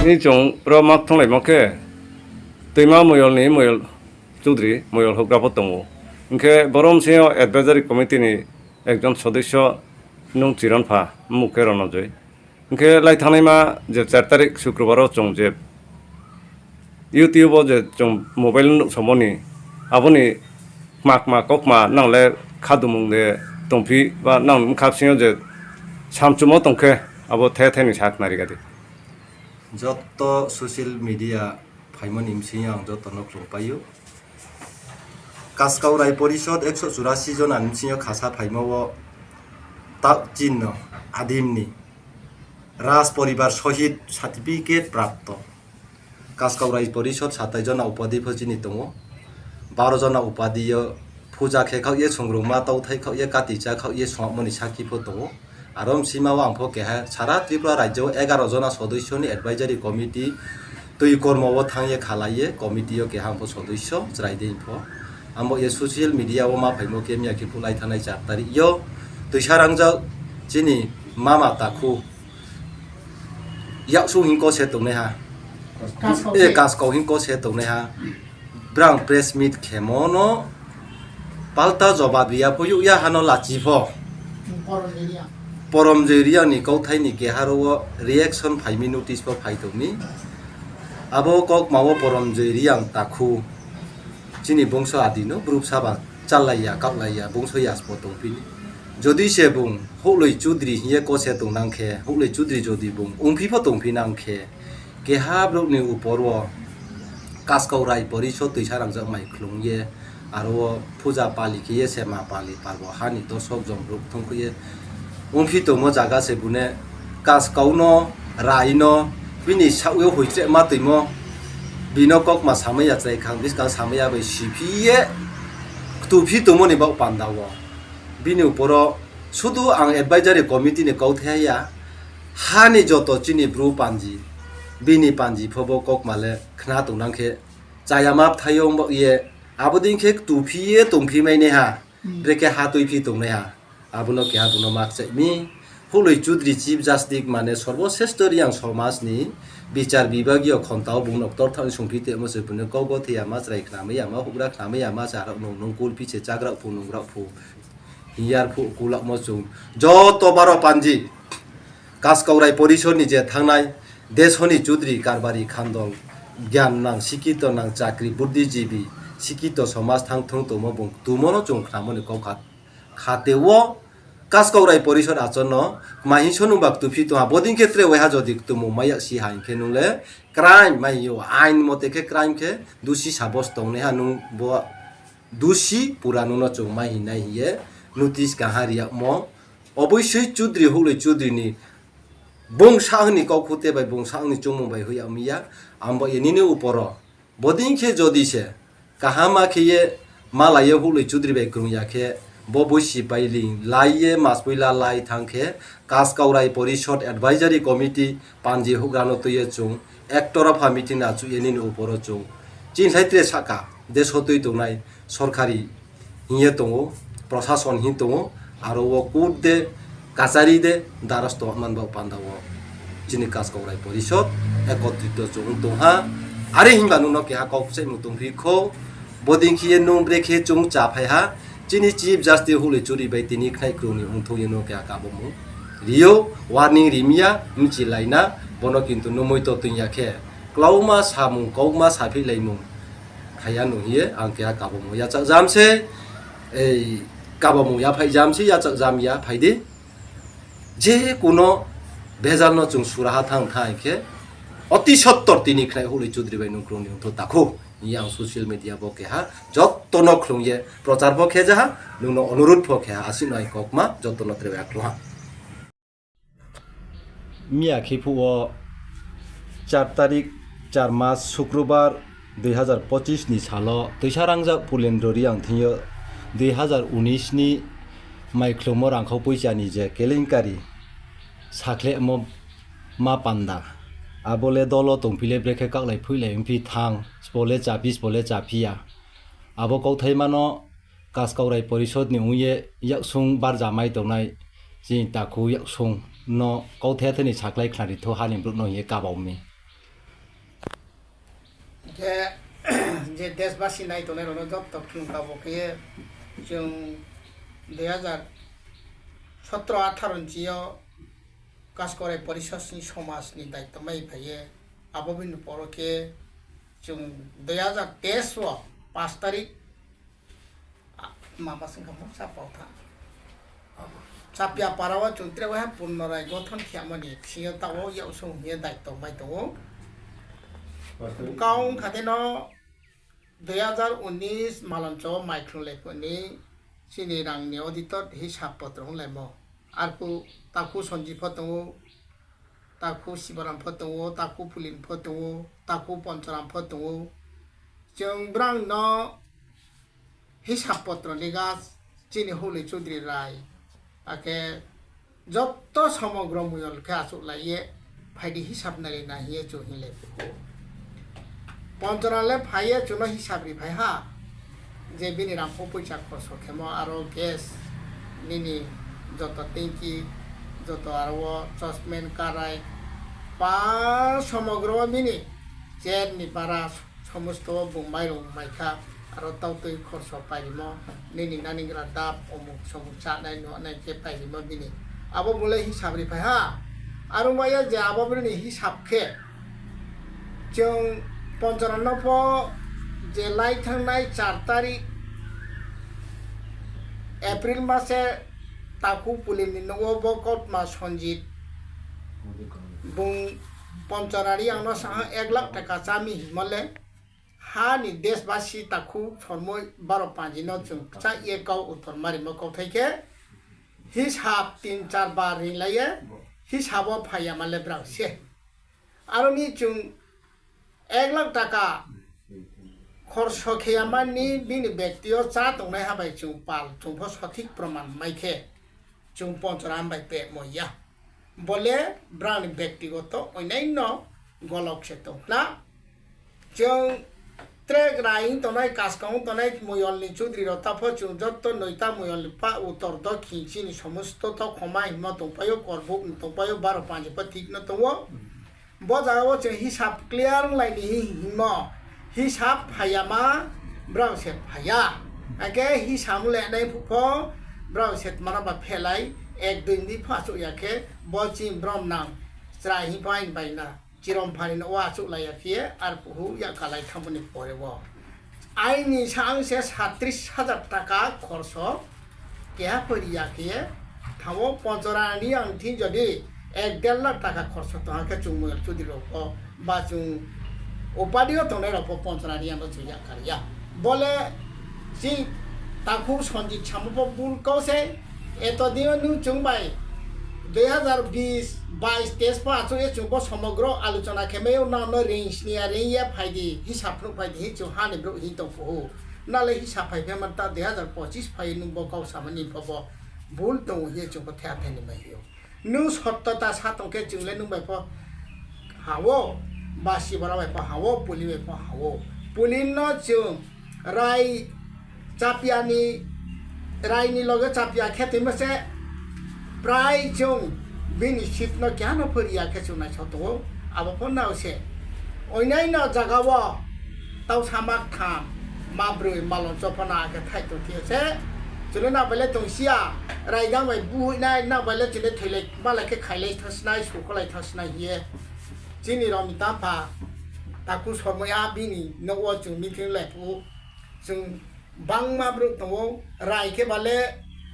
Ini chung pro mak thong lai mak ke tuima moyol ni moyol Chowdhury moyol hokra potongo inke borom seo advisory committee ni ekjon সদস্য nung chiron pha muke rono joi inke lai thanai ma je 4 tarik শুক্রবার chung je YouTube je chung mobile somoni aboni mak kokma nangle khadumung de tongphi ba nang khapsio je samchumo tongke abo the ni sak nari gadi যত social media ফাইমন ইমসিয়াং যত নকলং পাইও কাসকাউ রায় পরিষদ 184 জন আনসিও খাসা ফাইমাও তা চিহ্ন আদিমনি রাজ পরিবার শহীদ certificate প্রাপ্ত কাসকাউ রায় পরিষদ 27 জন উপাধি ফজিনি দङ 12 জন উপাধি পূজা খেখাও ইয়ে সংগ্রমা তাউথাই খাও ইয়ে কাতিচা খাও ইয়ে সমনি সাকিফো দङ আরম সীমাও আংফো কেহা সারা ত্রিপুরা রাজ্য 11 জন সদস্যনি অ্যাডভাইজারি কমিটি তুই কর্মও থাংয়ে খালাইয়ে কমিটিও কেহা আংফো সদস্য জরাইদে ইনফো আমো ইয়ে সোশ্যাল মিডিয়াও মা ফাইমো কেমিয়া কি ফুলাই থানাই 4 তারিখ ইয় তুই সারাংজা জিনি মামা তাখু ইয়াকসু হিংকো সে দংনে হা কাসকাউ হিংকো সে দংনে হা ব্রাং প্রেস মিট খেমনো পাল্টা জবাব দিয়া পয়ু ইয়া হানো লাচিফো পরম জেরিয়া নি কৌথাই নি গেহারো রিঅ্যাকশন ফাইমি নোটিস ফর ফাইদমি আবো কক মাও পরম জেরিয়াং তাখু চিনি বংশ আদিনো গ্রুপ সাবা চালাইয়া কাকলাইয়া বংশ ইয়াস পতংপিনি যদি সে বুং হলই চুদ্রি হিয়ে কসে দং নাংখে হলই চুদ্রি যদি বুং উংফি পতংপি নাংখে গেহা ব্রকনি উপর কাসকাউ রায় পরিষদ তুই সারাংজা মাই খুলুংয়ে আরো পূজা পালি কিয়ে সেমা পালি পারবো হানি দর্শক জন ব্রক থংখয়ে उंफी तो मो जागा से बुने कासकाउनो राइनो बिनि साउयो होइत्रे मा तैमो बिनो कक मा सामैया चाइ खां बिस का सामैया बै सिफिये तुफि तो मनि बाव पान्दावो बिनि उपरो सुदु आं एडभाइजारि कमिटि नि कौथाया हानि जतो चिनि ब्रु पांजी बिनि पांजी फबो कक माले खना तंनांखे जायामा थायो ये आबदिंखे तुफिये तंफि माइने हा ब्रेके हा तुफि तंने हा आबुनो के आबुनो माकचाइमी हुलै चुद्री चिफ जस्टिस माने सर्वश्रेष्ठ रियां समाजनि বিচার বিভাগীয় খন্তাও বুনক তরথাং সংপিতে মসে বুনে গগথিয়া মাছরাই খানাमै आमा हुग्रा खानामै आमा जारा नंगं कुल पिछे जाग्रा फुनुंग्रा फु हियार फु कुलाक मसुं जत बारो पांजी कासकाउराय परिषदनि जे थांनाय देशनि चुद्री कारबारि खान्दल জ্ঞান नां शिक्षित नां चाकरी बुद्धिजीवी शिक्षित समाज थां थं तमो बुं तुमनो जों खामनि कौखा खातेवो कासकाउ राय परिषद आचरण माहिसनु बाक तुफि तो बोदिं क्षेत्रे वहा जदि तुमु माया सि हाइन के नुले क्राइम माइयो आइन मते के क्राइम के दोषी साब्यस्त ने हानु बो दोषी पुरानो न चौ माहि नाइ हिए नोटिस काहारिया म अवश्य चुद्री हुलै चुद्रीनि बंसाहनि कौखुते बाय बंसाहनि चुमु बाय हुया मिया आम्बो यनिनि उपर बोदिं के जदि से काहामा खेये मालाये हुलै चुद्री बाय ग्रुया के बबुसि बाइलिं लाइये मासबैला लाई थांखे कासकाउ राय परिषद एडभाइजारि कमिटि पांजी हुग्रानो तये चुं एकतरफा मिटिं नाचु एनिनि उपर चुं चिनसाइत्रे साका देश हतै दंनाय सरकारि हिये दङ प्रशासन हि दङ आरो वो कोर्ट दे काचारि दे दारस्थ मानबा पान्दाव चिनि कासकाउ राय परिषद एकत्रित चुं दंहा आरो हिंबा नुनो केहा कौखसे मुतुंफिखौ बदिंखिये नुं ब्रेखे चुं चाफायहा चिनी चीफ जस्टिस हुलै चुरि बाय तिनि खनाय क्रुनि उंथोयनो के आकाबमु रियो वार्निंग रिमिया मिचि लाइना बनो किन्तु नमै तो तुयाखे क्लाउमा सामु कौमा साफि लाइमु खाया नुहिए आं के आकाबमु या जामसे ए काबमु या फाइ जामसे या जामिया फाइदे जे कोनो बेजाल न जों सुराहा थां थाइखे अति सत्तर तिनि खनाय हुलै चुद्रि bye नुक्रुनि उंथो ताखौ yang social media boke ha jottono khlungye prochar bokhe jaha nuno অনুরোধ bokhe ha asinoi kokma jottono trebe akloha मिया खिफुओ 4 तारिख 4 मास शुक्रबार 2025 नि सालो तैसारांजा पुलेन्द्ररि आं थियो 2019 नि माइक्रोमो रांखौ पैसानि जे केलेंकारि साख्ले मा पान्दा आबोले दलो तंफिले ब्रेखे काकलाय फैलाय एमपि थां स्पले चाफिया आबो कौथायमानो कासकाउ राय परिषदनि उये याकसुं बार जामाय दंनाय जि ताखु याकसुं न कौथायाथनि साख्लाय ख्लारिथ हानि ब्रुनो ये काबावमी যে যে দেশবাসী নাই তোনের অনুযোগ তখন পাবকে जों 2017-18 कास्करे परिषदनि समाजनि दायित्व मावफायो आबबिन परके जों 2023 5 तारिख माबासिम सापावथा सापिया पारावा चुंत्रेवा पुनराय गठन खालामनि सिङाव उाइसौहये दायित्व माय दङ गाव खादेनो 2019 मालंच माइक्रोलेफोरनि सिनि रांनि अडिटर हिसाब पत्र हलायमो आरखौ ताखु सन्जीफोर दङ ताखु शिवरामफोर दङ ताखु पुलिनफोर दङ ताखु पन्चरामफोर दङ जों ब्रांनो हिसाब पत्रनि गास जिनि हलै चौधरी राय आके जत्त समग्र मुयलखे आसुलाये फायदि हिसाब नारि नाहिये जोहिलेफोरखौ पन्चराले फाये चुनो हिसाबरि फायहा जे बिनि रांखौ पैसा खरस खेमो आरो गेस निनि जत टेंकी जत आरो चर्चमेन काराय पा समग्र बिनि जेरनि बारा समस्त बुंबाय रंबायखा आरो तावतै खरस पाइरिमो निनि नानिग्रा दाब अमुक समुक चानाय ननाय के पाइरिमो बिनि आबो मुले हिसाबरि फायहा आरो माया जे आबो बिनि हिसाबखे जों पन्चरानप जे लाई थांनाय 4 तारिख एप्रिल मासे ताकु पुलिनि नवब कटमा सन्जित बुं पन्चरारि आंनो साहा 1 लाख टाका चामी हिमले हानि देशबासी ताकु सरमय 12 न जों चा एकाव उत्तर मारिमो कौथायके हिसाब 3-4 बार रिलाये हिसाबो फाया माले ब्रांसे आरो नि जों 1 लाख टाका खरस खेयामानि बिनि व्यक्तियो चा दंनाय हाबाय जों पाल जोंफो सठिक प्रमाण माइखे जों पन्चराम बाय पे मया बोले ब्रांड व्यक्तिगत अन्यान्य गलक से दंना जों ट्रेक राइन तनाय कास्काउ तनाय मयलनि चौधरी रताफो जों जत्त नयता मयल पा उत्तर दक्षिणनि समस्त त खमाय हिम दंपायो करबुक दंपायो 12-5 पर ठीक न दङ बजाओ जों हिसाब क्लियर लाइनि हिम हिसाब फायामा ब्राउसेट फाया आगे हिसाब लेनाय फुफो ब्राउसेट मानाबा फेलाय 1-2 नि फासो याखे बचिम ब्रम नाम त्राहि फाइन बायना चिरम फाइन वासु लायाखे आर पुहु या कालाय खामनि परेबो आइनि सांसे 37,000 टाका खरस केहा परियाखे थामो पन्चरानि आंथि जदि 1.5 लाख टाका खरस तहाके चुमल चुदिरको बाजु उपाधियो तने रपो पन्चरानि आंनो जुया कारिया बोले जि ताखु सन्जित सामपो बुल कौसे एतो दियो नु चुंबाय 2020-22 पाचो ए चुंबो समग्र आलोचना खेमेयो नानो रेंजनि रेंया फायदि हिसाब नु फायदि चु हानि ब्रो हि तफो नाले हिसाब फायफे मनता 2025 फाय नु बकाव सामनि फबो बुल तो हे चुंबो थ्याथेनि माइयो नु सत्तता सातंके चुंले नु बायफो हावो बासी बरा बायफो हावो पुलि बायफो हावो पुलिनो चुं राय चापियानि रायनि लगे चापिया खेतिमसे प्राय जों बिनि सिटनो ज्ञान फरिया खेचुनाय सतो अब फनावसे अन्यान्य जगाव ताव सामाक खाम माब्रै मालन चपना के थाइतो थियसे चुलना बले तंसिया रायगा बाय बुनाय ना बले चले थैले मालाके खाइले थसनाय सुखलाय थसनाय हिए जिनि रमिता पा ताकु समया बिनि नव जों मिथिं लायफु जों बां माब्रै दङ रायके बाले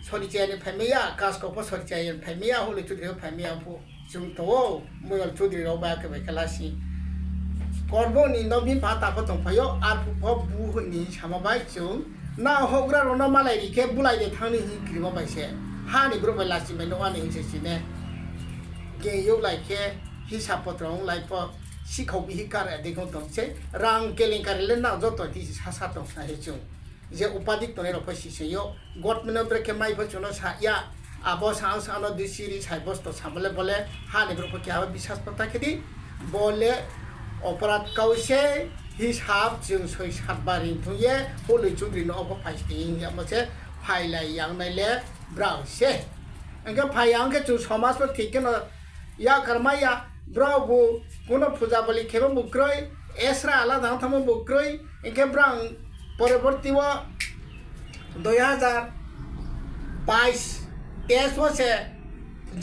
सरिचायनि फायमिया कास्कौ सरिचायनि फायमिया हलै चुद्रि फायमिया फु जों तो मयल चुद्रि रो बाके बेखलासि करबोनि नबि पाता फ दंफायो आर फु बुनि सामाबाय जों ना होग्रा रनो मालाय रिके बुलायदे थांनि हि ग्रिमा बायसे हानि ग्रुप लासि मेनो आनि हिसेसिने गेयो लायके हिसाब पत्रं लाइफ सिखौ बिहि कारे देखौ दंसे रां केलेंकारिले ना जतो दि सासा दंसा हे जों जे उपाधिक तने रफा सिसेयो गटमेनो ब्रेके माइफो चुनो साया आबो सां सानो दिसिरि साइबस्तो सामले बोले हानि ग्रुप के आबो विश्वास पता खेदि बोले अपराध कौसे हिसाब जों 6-7 बारि थुये हलै चुद्रि न अफ फाइस्टिं यामसे फाइलाय यांनायले ब्राउसे अंगे फायांगे चु समाज पर ठीक न या कर्माया ब्रावबो कोनो पूजा बलि खेबो मुक्रय এসরা আলাদা থামো বক্রই ইনকে ব্রাং পরবর্তী 2022 তেইশ বছর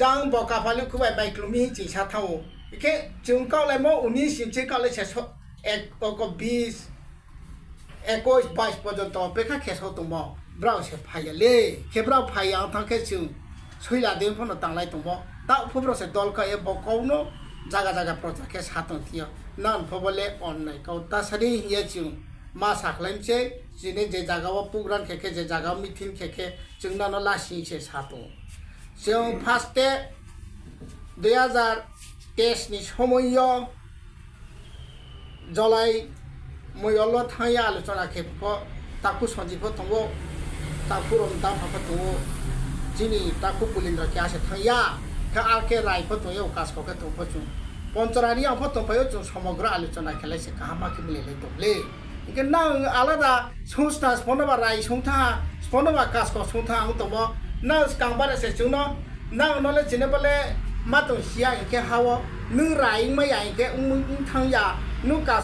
যাং বকা ফালু খুবাই বাইক্লুমি চিসা থাও ইকে চুংকালে মো 19 সিমচে কালে শেষ 20 21 22 পর্যন্ত অপেক্ষা খেসো তুম ব্রাও সে ফাইলে খেব্রাও ফাই আং থাকে চুং সইলা দিন ফোন তাংলাই তুম তা ফুব্র সে দলকা এ বকাউনো জায়গা জায়গা প্রজাকে সাতন থিয়া নান ফবলে অন্যায় কাউ তা সারি হিয়ে চুং মা সাকলাইমছে जिने जे जागाव पुग्रान खेखे जे जागाव मिथिन खेखे जोंनानो लासि से सातो जों फार्स्टे 2023 नि समय जलाई मयलो थाया आलोचना खेफो ताकु सजिफो तंगो ताकु रमता फाफो तंगो जिनि ताकु पुलिन्द्र के आसे थाया का आके रायफो तंगो कासको के तंगो चुं पञ्चरानि आफो तंफायो जों समग्र आलोचना खेलाइसे काहामा के मिलेले दबले 이게 나 알아다 송스타 스폰어바 라이 송타 스폰어바 카스코 송타 아무토모 나 강바레세 주노 나 너네 지네벌레 마토 시야 이게 하워 느 라이 마야 이게 탕야 누가